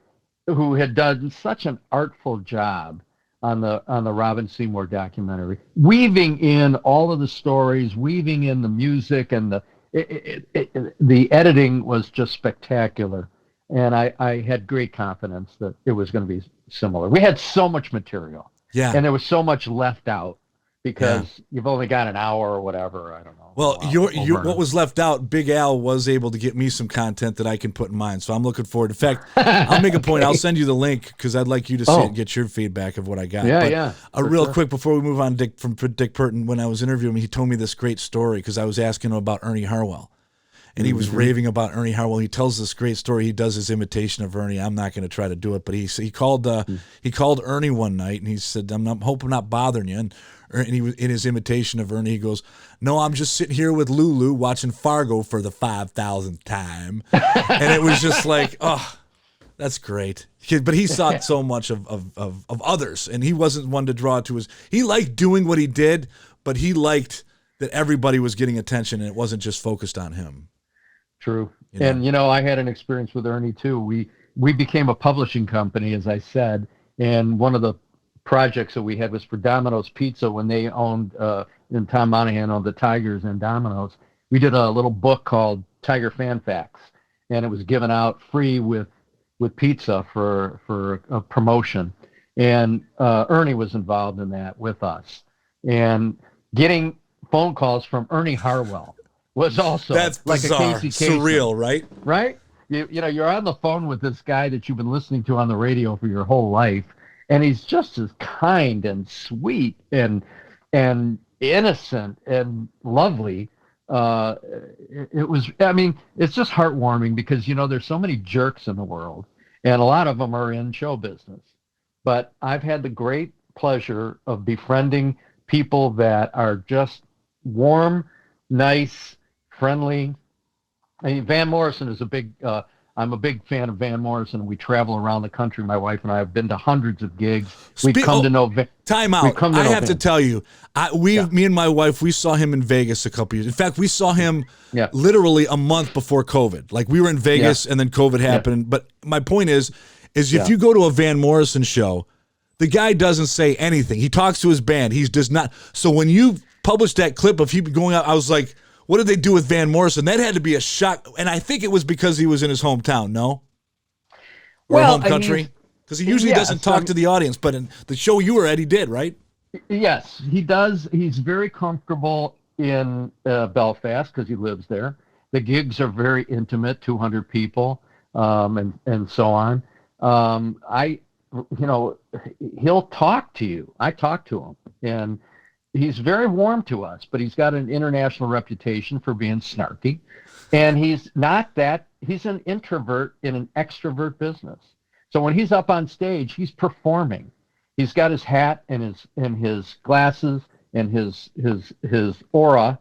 who had done such an artful job on the Robin Seymour documentary, weaving in all of the stories, weaving in the music, and the editing was just spectacular. And I had great confidence that it was going to be similar. We had so much material. Yeah. And there was so much left out, because you've only got an hour or whatever. I don't know. Well, what was left out, Big Al was able to get me some content that I can put in mine. So I'm looking forward. In fact, I'll make a point. I'll send you the link, because I'd like you to see it and get your feedback of what I got. Quick, before we move on, Dick Burton, when I was interviewing him, he told me this great story, because I was asking him about Ernie Harwell. and he was raving about Ernie Harwell. He tells this great story. He does his imitation of Ernie. I'm not going to try to do it, but he called Ernie one night, and he said, hope I'm not bothering you. And he was in his imitation of Ernie. He goes, "No, I'm just sitting here with Lulu watching Fargo for the 5,000th time." And it was just like, oh, that's great. But he saw so much of others, and he wasn't one to draw to his. He liked doing what he did, but he liked that everybody was getting attention, and it wasn't just focused on him. True. And, I had an experience with Ernie, too. We became a publishing company, as I said, and one of the projects that we had was for Domino's Pizza when they owned, and Tom Monahan owned the Tigers and Domino's. We did a little book called Tiger Fan Facts, and it was given out free with pizza for a promotion. And Ernie was involved in that with us. And getting phone calls from Ernie Harwell was also that's like bizarre, a Casey Kasem. Surreal, right? Right? You're on the phone with this guy that you've been listening to on the radio for your whole life, and he's just as kind and sweet and innocent and lovely. It's just heartwarming because, there's so many jerks in the world, and a lot of them are in show business. But I've had the great pleasure of befriending people that are just warm, nice, friendly. I mean, Van Morrison is I'm a big fan of Van Morrison. We travel around the country. My wife and I have been to hundreds of gigs. We've come to know. Time out. I have to tell you, me and my wife, we saw him in Vegas a couple years. In fact, we saw him literally a month before COVID. Like we were in Vegas and then COVID happened. Yeah. But my point is if you go to a Van Morrison show, the guy doesn't say anything. He talks to his band. He does not. So when you published that clip of him going out, I was like, what did they do with Van Morrison? That had to be a shock. And I think it was because he was in his hometown, no? Or home country? Because he usually doesn't talk to the audience, but in the show you were at, he did, right? Yes, he does. He's very comfortable in Belfast because he lives there. The gigs are very intimate, 200 people, and so on. He'll talk to you. I talk to him, and he's very warm to us, but he's got an international reputation for being snarky. And he's not that. He's an introvert in an extrovert business. So when he's up on stage, he's performing. He's got his hat and his glasses and his aura.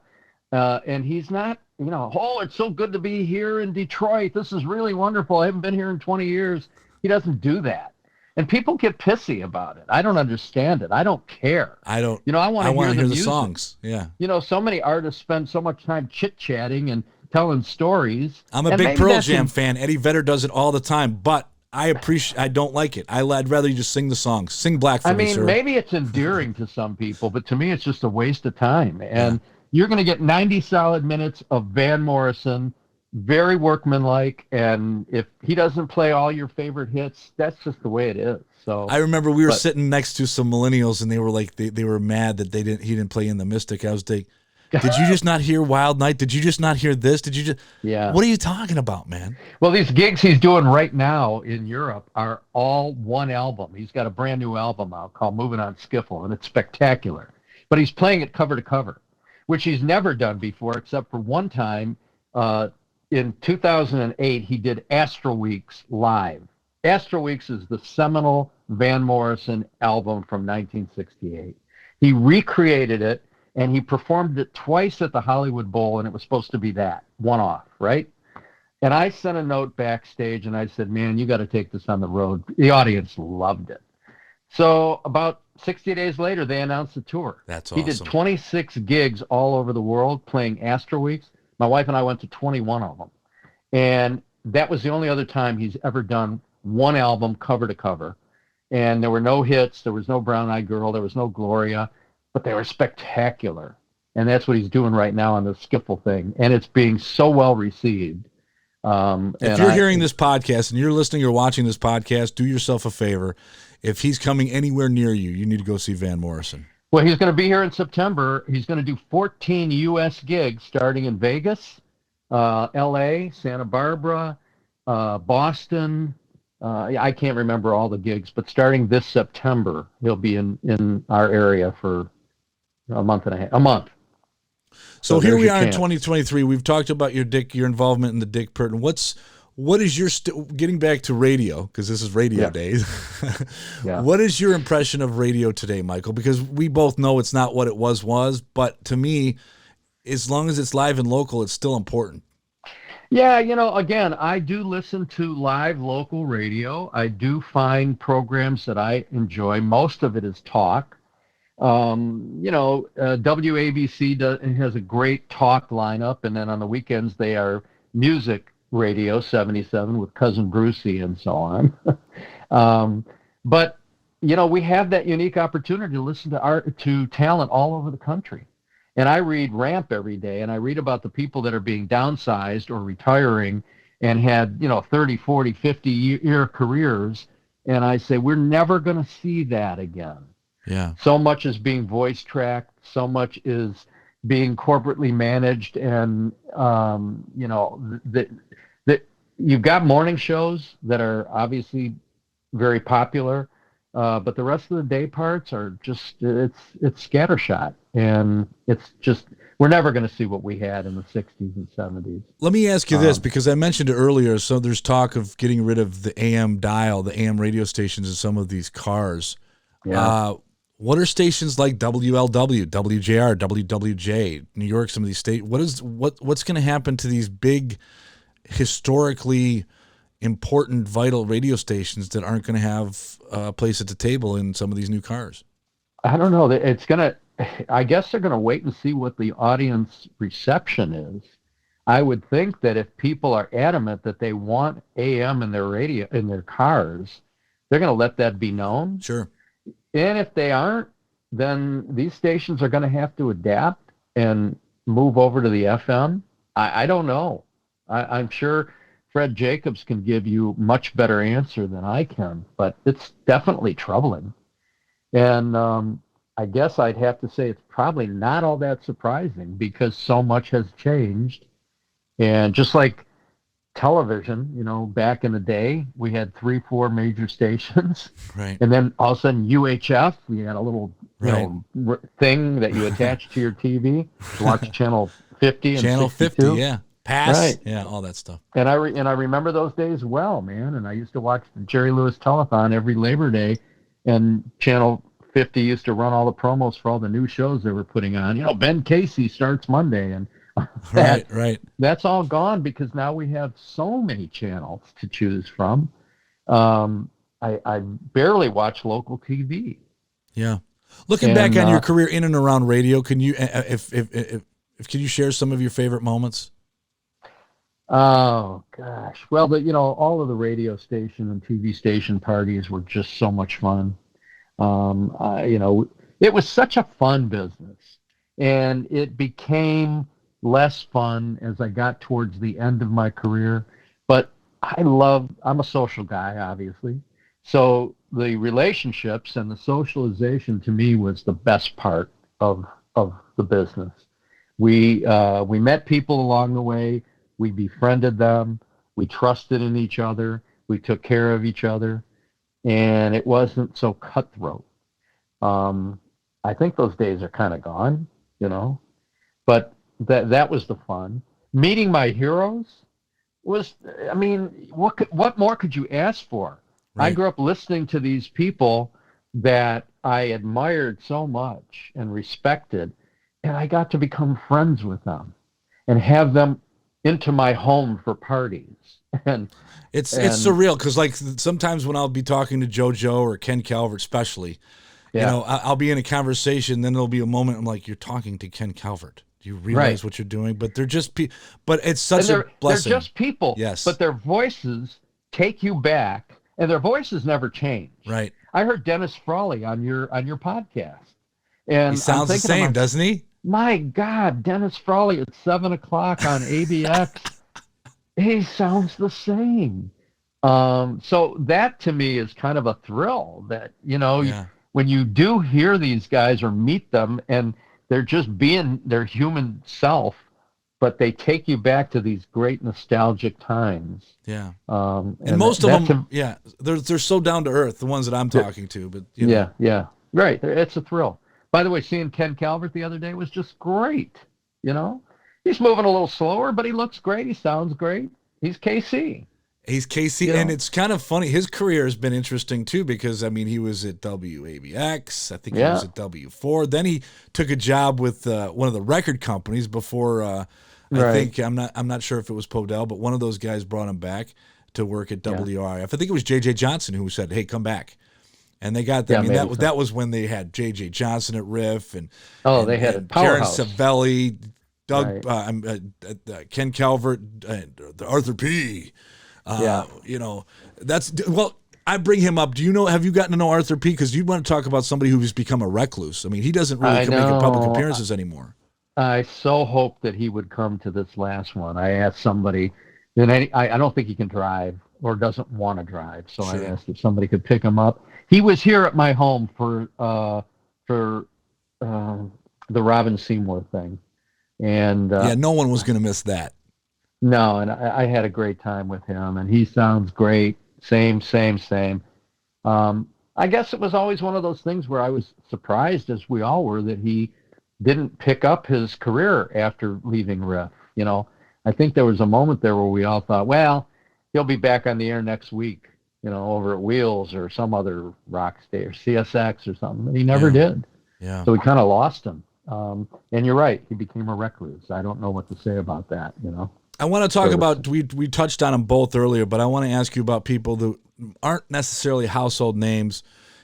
And he's not, it's so good to be here in Detroit. This is really wonderful. I haven't been here in 20 years. He doesn't do that. And people get pissy about it. I don't understand it. I don't care. I don't. I want to hear the songs. Yeah. So many artists spend so much time chit-chatting and telling stories. I'm a big Pearl Jam fan. Eddie Vedder does it all the time, but I don't like it. I'd rather you just sing the songs. Sing Black for me, sir. Maybe it's endearing to some people, but to me it's just a waste of time. And you're going to get 90 solid minutes of Van Morrison, very workmanlike, and if he doesn't play all your favorite hits, that's just the way it is. So I remember we were sitting next to some millennials, and they were like, they were mad that he didn't play In the Mystic. I was like, did you just not hear Wild Night? Did you just not hear this? Did you just? Yeah. What are you talking about, man? Well, these gigs he's doing right now in Europe are all one album. He's got a brand new album out called Moving on Skiffle, and it's spectacular. But he's playing it cover to cover, which he's never done before, except for one time. In 2008, he did Astro Weeks live. Astro Weeks is the seminal Van Morrison album from 1968. He recreated it, and he performed it twice at the Hollywood Bowl, and it was supposed to be that, one-off, right? And I sent a note backstage, and I said, man, you got to take this on the road. The audience loved it. So about 60 days later, they announced the tour. That's awesome. He did 26 gigs all over the world playing Astro Weeks. My wife and I went to 21 of them. And that was the only other time he's ever done one album cover to cover. And there were no hits. There was no Brown Eyed Girl. There was no Gloria. But they were spectacular. And that's what he's doing right now on the Skiffle thing. And it's being so well received. If you're hearing this podcast and you're listening or watching this podcast, do yourself a favor. If he's coming anywhere near you, you need to go see Van Morrison. Well, he's going to be here in September. He's going to do 14 U.S. gigs starting in Vegas, L.A., Santa Barbara, Boston. I can't remember all the gigs, but starting this September, he'll be in our area for a month. So here there's we your are in chance. 2023. We've talked about your involvement in the Dick Purton. What is your getting back to radio, because this is Radio Days. Yeah. What is your impression of radio today, Michael? Because we both know it's not what it was, but to me, as long as it's live and local, it's still important. Yeah, again, I do listen to live local radio. I do find programs that I enjoy. Most of it is talk. WABC has a great talk lineup, and then on the weekends they are music radio 77 with Cousin Brucey and so on. But we have that unique opportunity to listen to talent all over the country. And I read Ramp every day, and I read about the people that are being downsized or retiring and had 30, 40, 50-year careers, and I say we're never going to see that again. Yeah. So much is being voice tracked, so much is being corporately managed, and you've got morning shows that are obviously very popular, but the rest of the day parts are just it's scattershot, and it's just we're never going to see what we had in the 60s and 70s. Let me ask you this, because I mentioned it earlier. So there's talk of getting rid of the AM dial, the AM radio stations in some of these cars. Yeah. What are stations like WLW, WJR, WWJ, New York, some of these states? What's going to happen to these big, historically important, vital radio stations that aren't going to have a place at the table in some of these new cars? I don't know. I guess they're going to wait and see what the audience reception is. I would think that if people are adamant that they want AM in their radio, in their cars, they're going to let that be known. Sure. And if they aren't, then these stations are going to have to adapt and move over to the FM. I don't know. I'm sure Fred Jacobs can give you much better answer than I can, but it's definitely troubling. And I guess I'd have to say it's probably not all that surprising, because so much has changed. And just like television, back in the day, we had 3-4 major stations. Right. And then all of a sudden UHF, we had a little thing that you attached to your TV to watch channel 50 and Channel 62. 50, yeah. Pass, Right. yeah, all that stuff. And I remember those days well, man. And I used to watch the Jerry Lewis Telethon every Labor Day, and Channel 50 used to run all the promos for all the new shows they were putting on. Ben Casey starts Monday, and Right. that's all gone because now we have so many channels to choose from. I barely watch local TV. Yeah. Looking back on your career in and around radio, can you can you share some of your favorite moments? Oh gosh. Well, all of the radio station and TV station parties were just so much fun. It was such a fun business, and it became less fun as I got towards the end of my career. But I'm a social guy, obviously. So the relationships and the socialization to me was the best part of the business. We met people along the way. We befriended them. We trusted in each other. We took care of each other. And it wasn't so cutthroat. I think those days are kind of gone, but that was the fun. Meeting my heroes was, what more could you ask for? Right. I grew up listening to these people that I admired so much and respected, and I got to become friends with them and have them into my home for parties. And it's surreal, because like sometimes when I'll be talking to JoJo or Ken Calvert especially, I'll be in a conversation, then there'll be a moment I'm like, you're talking to Ken Calvert. Do you realize what you're doing? But they're just but it's such a blessing. They're just people. Yes. But their voices take you back, and their voices never change. Right. I heard Dennis Frawley on your podcast. And he sounds the same, doesn't he? My God, Dennis Frawley at 7:00 on ABX. He sounds the same. So that to me is kind of a thrill that, when you do hear these guys or meet them and they're just being their human self, but they take you back to these great nostalgic times. Yeah. And most of them, they're so down to earth, the ones that I'm talking to. But Yeah. Right. It's a thrill. By the way, seeing Ken Calvert the other day was just great. He's moving a little slower, but he looks great. He sounds great. He's KC. He's KC, and it's kind of funny. His career has been interesting, too, because, I mean, he was at WABX. I think he was at W4. Then he took a job with one of the record companies before, I think, I'm not sure if it was Podell, but one of those guys brought him back to work at WRIF. I think it was J.J. Johnson who said, hey, come back. And they got that. That was when they had J.J. Johnson at Riff. And they had a Karen powerhouse. Savelli, Doug, Ken Calvert, Arthur P., I bring him up. Have you gotten to know Arthur P? Because you want to talk about somebody who's become a recluse. I mean, he doesn't really make public appearances anymore. I so hope that he would come to this last one. I asked somebody, and I don't think he can drive or doesn't want to drive. So I asked if somebody could pick him up. He was here at my home for the Robin Seymour thing. And no one was going to miss that. No, and I had a great time with him, and he sounds great. Same. I guess it was always one of those things where I was surprised, as we all were, that he didn't pick up his career after leaving Riff. I think there was a moment there where we all thought, well, he'll be back on the air next week, over at Wheels or some other rock station, or CSX or something. And he never did. Yeah. So we kind of lost him. And you're right, he became a recluse. I don't know what to say about that, I want to talk about, we touched on them both earlier, but I want to ask you about people that aren't necessarily household names.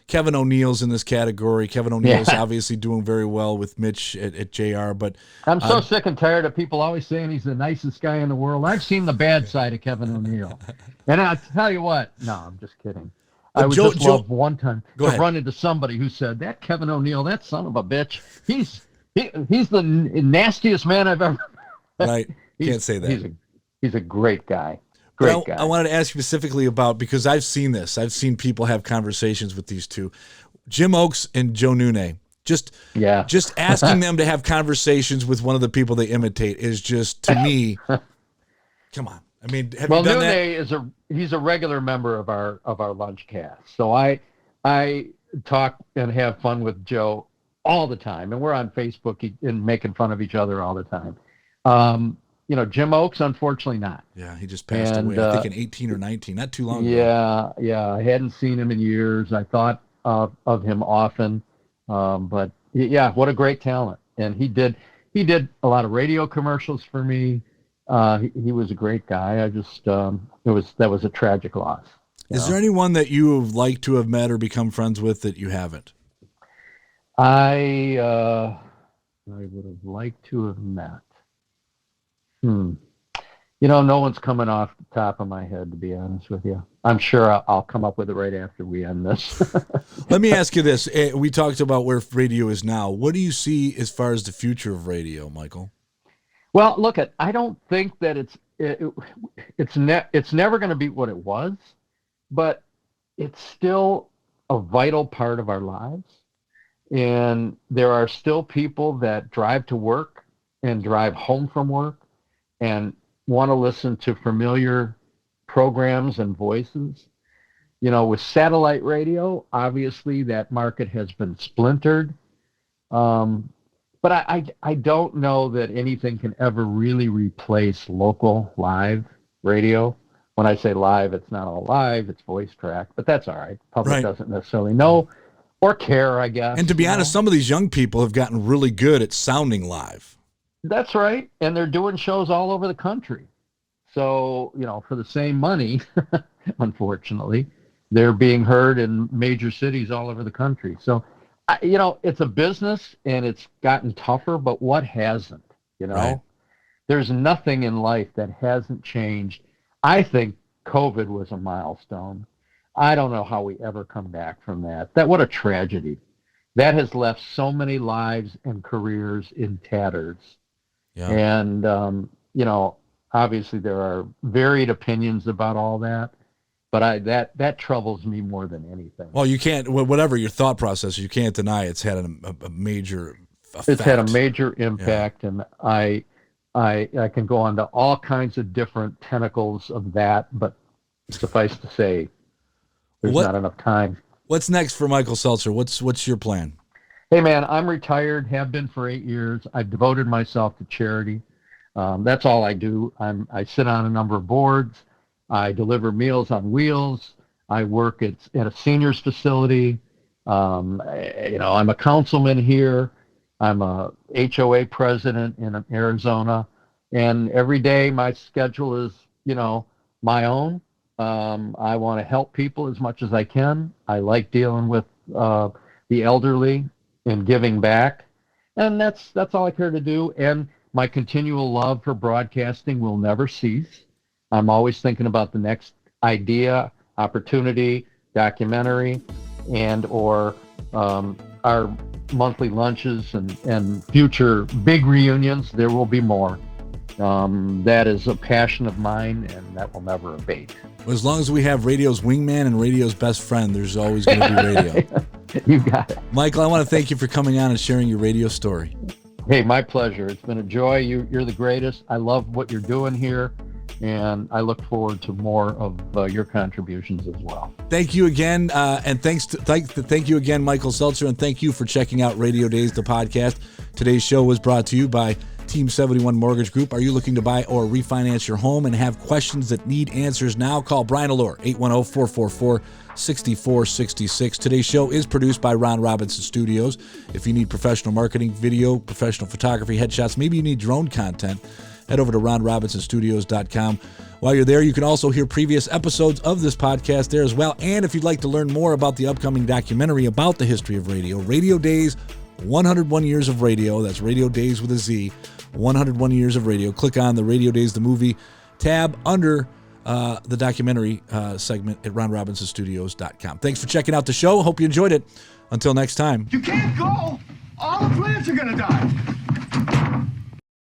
Kevin O'Neill's in this category. Kevin O'Neill's obviously doing very well with Mitch at JR, but I'm so sick and tired of people always saying he's the nicest guy in the world. I've seen the bad side of Kevin O'Neill. And I'll tell you what, no, I'm just kidding. I would just love one time to run into somebody who said, that Kevin O'Neill, that son of a bitch, he's the nastiest man I've ever met. Right. Can't say that. He's a great guy. Guy. I wanted to ask you specifically about, because I've seen this. I've seen people have conversations with these two. Jim Oakes and Joe Nune. Just asking them to have conversations with one of the people they imitate is just, to me, come on. I mean, have you done that? He's a regular member of our lunch cast. So I talk and have fun with Joe all the time, and we're on Facebook and making fun of each other all the time. Jim Oakes, unfortunately not. Yeah, he just passed away, I think in 18 or 19, not too long ago. Yeah, I hadn't seen him in years. I thought of him often, but what a great talent. And he did a lot of radio commercials for me. He was a great guy. I just, that was a tragic loss. Is there anyone that you would like to have met or become friends with that you haven't? I would have liked to have met. No one's coming off the top of my head, to be honest with you. I'm sure I'll come up with it right after we end this. Let me ask you this. We talked about where radio is now. What do you see as far as the future of radio, Michael? Well, look, I don't think that it's never going to be what it was, but it's still a vital part of our lives. And there are still people that drive to work and drive home from work and want to listen to familiar programs and voices. With satellite radio, obviously that market has been splintered. But I don't know that anything can ever really replace local live radio. When I say live, it's not all live, it's voice track, but that's all right. Public doesn't necessarily know or care, I guess. And to be honest, some of these young people have gotten really good at sounding live. That's right. And they're doing shows all over the country. So, for the same money, unfortunately, they're being heard in major cities all over the country. So, it's a business and it's gotten tougher, but what hasn't, Right. There's nothing in life that hasn't changed. I think COVID was a milestone. I don't know how we ever come back from that. What a tragedy. That has left so many lives and careers in tatters. Yeah. And, obviously there are varied opinions about all that, but that troubles me more than anything. Well, you can't, whatever your thought process, you can't deny it's had a major effect. It's had a major impact, and I can go on to all kinds of different tentacles of that, but suffice to say, there's not enough time. What's next for Michael Seltzer? What's your plan? Hey, man, I'm retired, have been for 8 years. I've devoted myself to charity. That's all I do. I sit on a number of boards. I deliver Meals on Wheels. I work at a seniors facility. I'm a councilman here. I'm a HOA president in Arizona. And every day my schedule is, my own. I want to help people as much as I can. I like dealing with the elderly and giving back. And that's all I care to do. And my continual love for broadcasting will never cease. I'm always thinking about the next idea, opportunity, documentary, and or our monthly lunches and future big reunions. There will be more. That is a passion of mine, and that will never abate. Well, as long as we have radio's wingman and radio's best friend, there's always going to be radio. You got it. Michael, I want to thank you for coming on and sharing your radio story. Hey, my pleasure. It's been a joy. You're the greatest. I love what you're doing here, and I look forward to more of your contributions as well. Thank you again, and thank you again, Michael Seltzer, and thank you for checking out Radio Dayz the Podcast. Today's show was brought to you by Team 71 Mortgage Group. Are you looking to buy or refinance your home and have questions that need answers now? Call Brian Allure, 810-444-6466. Today's show is produced by Ron Robinson Studios. If you need professional marketing, video, professional photography, headshots, maybe you need drone content, head over to ronrobinsonstudios.com. While you're there, you can also hear previous episodes of this podcast there as well. And if you'd like to learn more about the upcoming documentary about the history of radio, Radio Dayz, 101 Years of Radio, that's Radio Dayz with a Z, 101 Years of Radio. Click on the Radio Dayz the Movie tab under the documentary segment at ronrobinsonstudios.com. Thanks for checking out the show. Hope you enjoyed it. Until next time. You can't go! All the plants are gonna die!